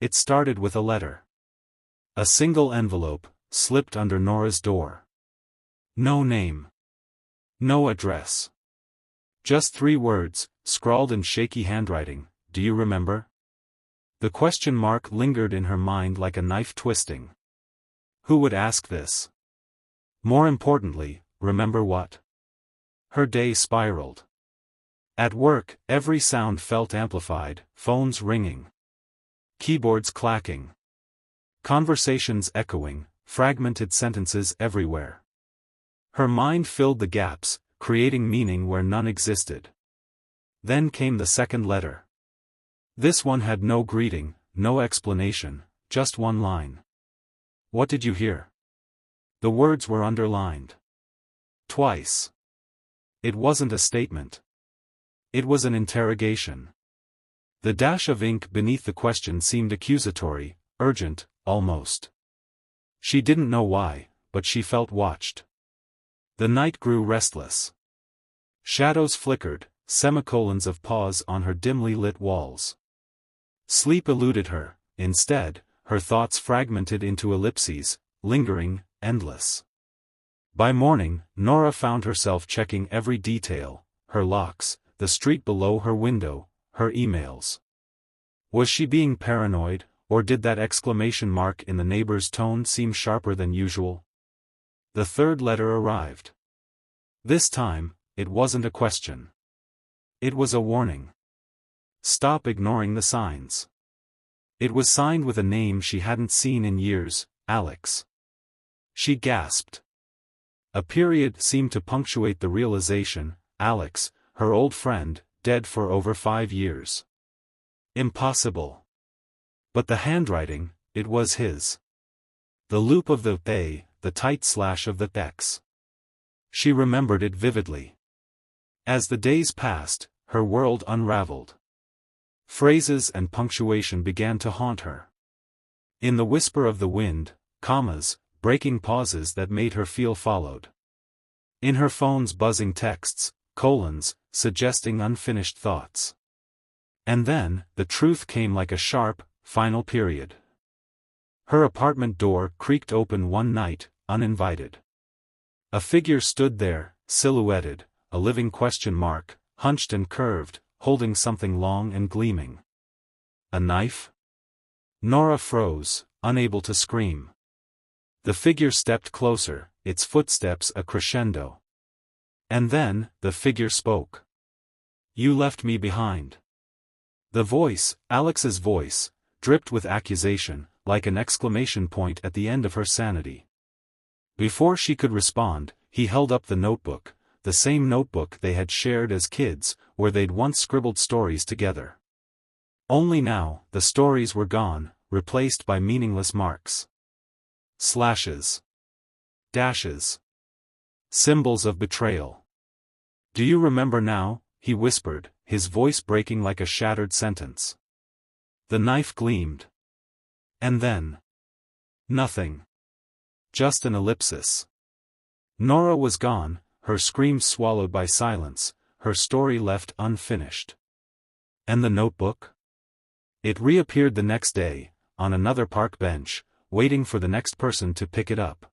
It started with a letter. A single envelope, slipped under Nora's door. No name. No address. Just 3 words, scrawled in shaky handwriting, "Do you remember?" The question mark lingered in her mind like a knife twisting. Who would ask this? More importantly, remember what? Her day spiraled. At work, every sound felt amplified, phones ringing. Keyboards clacking. Conversations echoing, fragmented sentences everywhere. Her mind filled the gaps, creating meaning where none existed. Then came the second letter. This one had no greeting, no explanation, just one line. "What did you hear?" The words were underlined. Twice. It wasn't a statement. It was an interrogation. The dash of ink beneath the question seemed accusatory, urgent, almost. She didn't know why, but she felt watched. The night grew restless. Shadows flickered, semicolons of pause on her dimly lit walls. Sleep eluded her. Instead, her thoughts fragmented into ellipses, lingering, endless. By morning, Nora found herself checking every detail: her locks, the street below her window, her emails. Was she being paranoid, or did that exclamation mark in the neighbor's tone seem sharper than usual? The third letter arrived. This time, it wasn't a question. It was a warning. Stop ignoring the signs. It was signed with a name she hadn't seen in years, Alex. She gasped. A period seemed to punctuate the realization: Alex, her old friend, dead for over 5 years. Impossible. But the handwriting, it was his. The loop of the "they", the tight slash of the "x". She remembered it vividly. As the days passed, her world unraveled. Phrases and punctuation began to haunt her. In the whisper of the wind, commas, breaking pauses that made her feel followed. In her phone's buzzing texts, colons, suggesting unfinished thoughts. And then, the truth came like a sharp, final period. Her apartment door creaked open one night, uninvited. A figure stood there, silhouetted, a living question mark, hunched and curved, holding something long and gleaming. A knife? Nora froze, unable to scream. The figure stepped closer, its footsteps a crescendo. And then, the figure spoke. "You left me behind." The voice, Alex's voice, dripped with accusation, like an exclamation point at the end of her sanity. Before she could respond, he held up the notebook, the same notebook they had shared as kids, where they'd once scribbled stories together. Only now, the stories were gone, replaced by meaningless marks. Slashes. Dashes. Symbols of betrayal. "Do you remember now?" he whispered, his voice breaking like a shattered sentence. The knife gleamed. And then. Nothing. Just an ellipsis. Nora was gone, her screams swallowed by silence, her story left unfinished. And the notebook? It reappeared the next day, on another park bench, waiting for the next person to pick it up.